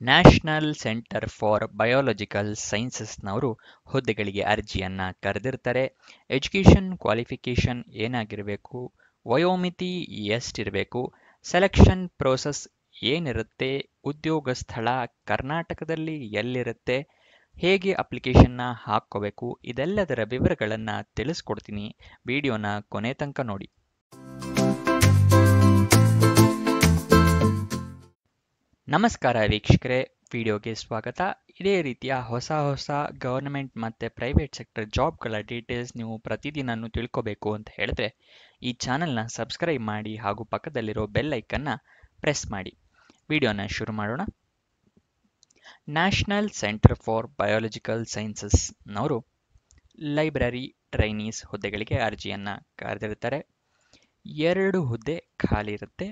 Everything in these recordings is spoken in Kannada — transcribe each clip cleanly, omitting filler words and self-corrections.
ನ್ಯಾಷನಲ್ ಸೆಂಟರ್ ಫಾರ್ ಬಯೋಲಾಜಿಕಲ್ ಸೈನ್ಸಸ್ನವರು ಹುದ್ದೆಗಳಿಗೆ ಅರ್ಜಿಯನ್ನ ಕರೆದಿರ್ತಾರೆ. ಎಜುಕೇಷನ್ ಕ್ವಾಲಿಫಿಕೇಷನ್ ಏನಾಗಿರಬೇಕು, ವಯೋಮಿತಿ ಎಷ್ಟಿರಬೇಕು, ಸೆಲೆಕ್ಷನ್ ಪ್ರೋಸೆಸ್ ಏನಿರುತ್ತೆ, ಉದ್ಯೋಗ ಸ್ಥಳ ಕರ್ನಾಟಕದಲ್ಲಿ ಎಲ್ಲಿರುತ್ತೆ, ಹೇಗೆ ಅಪ್ಲಿಕೇಶನ್ನ ಹಾಕ್ಕೋಬೇಕು, ಇದೆಲ್ಲದರ ವಿವರಗಳನ್ನು ತಿಳಿಸ್ಕೊಡ್ತೀನಿ. ವಿಡಿಯೋನ ಕೊನೆ ತನಕ ನೋಡಿ. ನಮಸ್ಕಾರ ವೀಕ್ಷಕರೇ, ವಿಡಿಯೋಗೆ ಸ್ವಾಗತ. ಇದೇ ರೀತಿಯ ಹೊಸ ಗವರ್ನಮೆಂಟ್ ಮತ್ತು ಪ್ರೈವೇಟ್ ಸೆಕ್ಟರ್ ಜಾಬ್ಗಳ ಡೀಟೇಲ್ಸ್ ನೀವು ಪ್ರತಿದಿನನೂ ತಿಳ್ಕೋಬೇಕು ಅಂತ ಹೇಳಿದ್ರೆ ಈ ಚಾನಲ್ನ ಸಬ್ಸ್ಕ್ರೈಬ್ ಮಾಡಿ ಹಾಗೂ ಪಕ್ಕದಲ್ಲಿರೋ ಬೆಲ್ ಐಕನ್ನ ಪ್ರೆಸ್ ಮಾಡಿ. ವಿಡಿಯೋನ ಶುರು ಮಾಡೋಣ. ನ್ಯಾಷನಲ್ ಸೆಂಟರ್ ಫಾರ್ ಬಯೋಲಾಜಿಕಲ್ ಸೈನ್ಸಸ್ನವರು ಲೈಬ್ರರಿ ಟ್ರೈನೀಸ್ ಹುದ್ದೆಗಳಿಗೆ ಅರ್ಜಿಯನ್ನು ಕರೆದಿರ್ತಾರೆ. 2 ಹುದ್ದೆ ಖಾಲಿ ಇರುತ್ತೆ.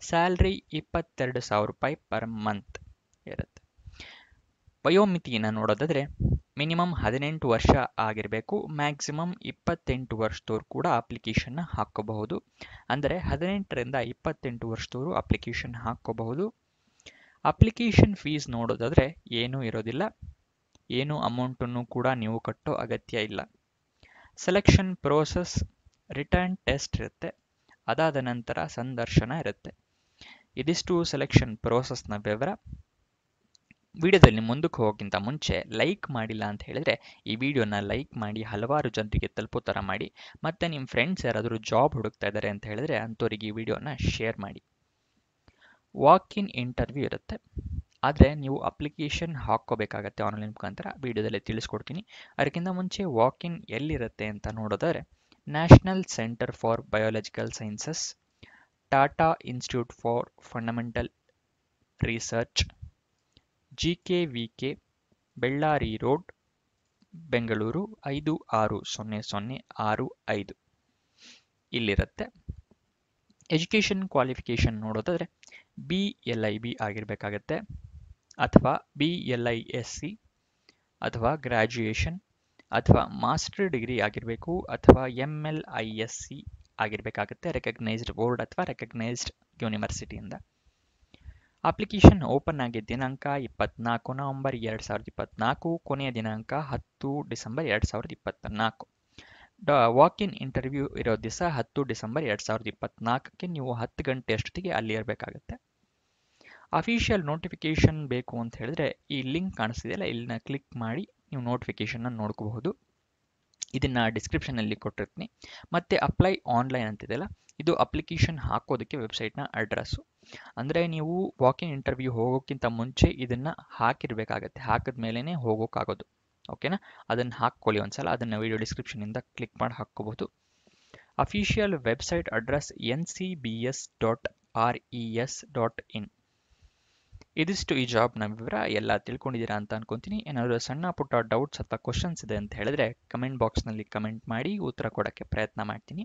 ಸ್ಯಾಲ್ರಿ 22,000 ರೂಪಾಯಿ ಪರ್ ಮಂತ್ ಇರುತ್ತೆ. ವಯೋಮಿತಿಯನ್ನು ನೋಡೋದಾದ್ರೆ ಮಿನಿಮಮ್ 18 ವರ್ಷ ಆಗಿರಬೇಕು, ಮ್ಯಾಕ್ಸಿಮಮ್ 28 ವರ್ಷದವ್ರು ಕೂಡ ಅಪ್ಲಿಕೇಶನ್ನ ಹಾಕ್ಕೋಬಹುದು. ಅಂದರೆ 18ರಿಂದ 28 ವರ್ಷದವರು ಅಪ್ಲಿಕೇಶನ್ ಹಾಕ್ಕೋಬಹುದು. ಅಪ್ಲಿಕೇಶನ್ ಫೀಸ್ ನೋಡೋದಾದ್ರೆ ಏನೂ ಇರೋದಿಲ್ಲ, ಏನು ಅಮೌಂಟನ್ನು ಕೂಡ ನೀವು ಕಟ್ಟೋ ಅಗತ್ಯ ಇಲ್ಲ. ಸೆಲೆಕ್ಷನ್ ಪ್ರೋಸೆಸ್ ರಿಟರ್ನ್ ಟೆಸ್ಟ್ ಇರುತ್ತೆ, ಅದಾದ ನಂತರ ಸಂದರ್ಶನ ಇರುತ್ತೆ. ಇದಿಷ್ಟು ಸೆಲೆಕ್ಷನ್ ಪ್ರೋಸೆಸ್ನ ವಿವರ. ವಿಡಿಯೋದಲ್ಲಿ ಮುಂದಕ್ಕೆ ಹೋಗೋಕ್ಕಿಂತ ಮುಂಚೆ ಲೈಕ್ ಮಾಡಿಲ್ಲ ಅಂತ ಹೇಳಿದ್ರೆ ಈ ವಿಡಿಯೋನ ಲೈಕ್ ಮಾಡಿ, ಹಲವಾರು ಜನರಿಗೆ ತಲುಪೋ ಥರ ಮಾಡಿ. ಮತ್ತು ನಿಮ್ಮ ಫ್ರೆಂಡ್ಸ್ ಯಾರಾದರೂ ಜಾಬ್ ಹುಡುಕ್ತಾ ಇದ್ದಾರೆ ಅಂತ ಹೇಳಿದ್ರೆ ಅಂಥವ್ರಿಗೆ ಈ ವಿಡಿಯೋನ ಶೇರ್ ಮಾಡಿ. ವಾಕ್ ಇನ್ ಇಂಟರ್ವ್ಯೂ ಇರುತ್ತೆ, ಆದರೆ ನೀವು ಅಪ್ಲಿಕೇಶನ್ ಹಾಕ್ಕೋಬೇಕಾಗತ್ತೆ ಆನ್ಲೈನ್ ಮುಖಾಂತರ. ವಿಡಿಯೋದಲ್ಲಿ ತಿಳಿಸ್ಕೊಡ್ತೀನಿ. ಅದಕ್ಕಿಂತ ಮುಂಚೆ ವಾಕ್ ಇನ್ ಎಲ್ಲಿರುತ್ತೆ ಅಂತ ನೋಡೋದಾದ್ರೆ national centre for biological sciences, Tata institute for fundamental research, GKVK, Bellary road, Bengaluru 560065 ಇಲ್ಲಿರುತ್ತೆ. ಎಜುಕೇಷನ್ ಕ್ವಾಲಿಫಿಕೇಷನ್ ನೋಡೋದಾದ್ರೆ BLIB ಆಗಿರಬೇಕಾಗತ್ತೆ, ಅಥವಾ BLISC, ಅಥವಾ ಗ್ರ್ಯಾಜುಯೇಷನ್, ಅಥವಾ ಮಾಸ್ಟರ್ ಡಿಗ್ರಿ ಆಗಿರಬೇಕು, ಅಥವಾ MLISC ಆಗಿರಬೇಕಾಗುತ್ತೆ, ರೆಕಗ್ನೈಸ್ಡ್ ಬೋರ್ಡ್ ಅಥವಾ ರೆಕಗ್ನೈಸ್ಡ್ ಯೂನಿವರ್ಸಿಟಿಯಿಂದ. ಅಪ್ಲಿಕೇಶನ್ ಓಪನ್ ಆಗಿದ್ದ ದಿನಾಂಕ 24 ನವೆಂಬರ್ 2024, ಕೊನೆಯ ದಿನಾಂಕ 10 ಡಿಸೆಂಬರ್ 2024. ವಾಕ್ ಇನ್ ಇಂಟರ್ವ್ಯೂ ಇರೋ ದಿವಸ 10 ಡಿಸೆಂಬರ್ 2024ಕ್ಕೆ ನೀವು 10 ಗಂಟೆ ಅಷ್ಟೊತ್ತಿಗೆ ಅಲ್ಲಿ ಇರಬೇಕಾಗತ್ತೆ. ಅಫಿಷಿಯಲ್ ನೋಟಿಫಿಕೇಶನ್ ಬೇಕು ಅಂತ ಹೇಳಿದ್ರೆ ಈ ಲಿಂಕ್ ಕಾಣಿಸ್ತಿದೆಯಲ್ಲ, ಇಲ್ಲಿನ ಕ್ಲಿಕ್ ಮಾಡಿ ನೀವು ನೋಟಿಫಿಕೇಶನ್ನ ನೋಡ್ಕೋಬಹುದು. ಇದನ್ನ ಡಿಸ್ಕ್ರಿಪ್ಷನಲ್ಲಿ ಕೊಟ್ಟಿರ್ತೀನಿ. ಮತ್ತೆ ಅಪ್ಲೈ ಆನ್ಲೈನ್ ಅಂತಿದೆಯಲ್ಲ, ಇದು ಅಪ್ಲಿಕೇಶನ್ ಹಾಕೋದಕ್ಕೆ ವೆಬ್ಸೈಟ್ನ ಅಡ್ರೆಸ್ಸು. ಅಂದರೆ ನೀವು ವಾಕಿನ್ ಇಂಟರ್ವ್ಯೂ ಹೋಗೋಕ್ಕಿಂತ ಮುಂಚೆ ಇದನ್ನು ಹಾಕಿರಬೇಕಾಗತ್ತೆ, ಹಾಕಿದ ಮೇಲೇ ಹೋಗೋಕ್ಕಾಗೋದು. ಓಕೆನಾ? ಅದನ್ನು ಹಾಕ್ಕೊಳ್ಳಿ ಒಂದ್ಸಲ, ಅದನ್ನು ವಿಡಿಯೋ ಡಿಸ್ಕ್ರಿಪ್ಷನಿಂದ ಕ್ಲಿಕ್ ಮಾಡಿ ಹಾಕ್ಕೋಬಹುದು. Official website address ncbs.res.in. ಇದಿಷ್ಟು ಈ ಜಾಬ್ನ ವಿವರ. ಎಲ್ಲ ತಿಳ್ಕೊಂಡಿದ್ದೀರಾ ಅಂತ ಅನ್ಕೊಂತೀನಿ. ಏನಾದರೂ ಸಣ್ಣ ಪುಟ್ಟ ಡೌಟ್ಸ್ ಅಥವಾ ಕ್ವಶನ್ಸ್ ಇದೆ ಅಂತ ಹೇಳಿದ್ರೆ ಕಮೆಂಟ್ ಬಾಕ್ಸ್ನಲ್ಲಿ ಕಮೆಂಟ್ ಮಾಡಿ, ಉತ್ತರ ಕೊಡೋಕ್ಕೆ ಪ್ರಯತ್ನ ಮಾಡ್ತೀನಿ.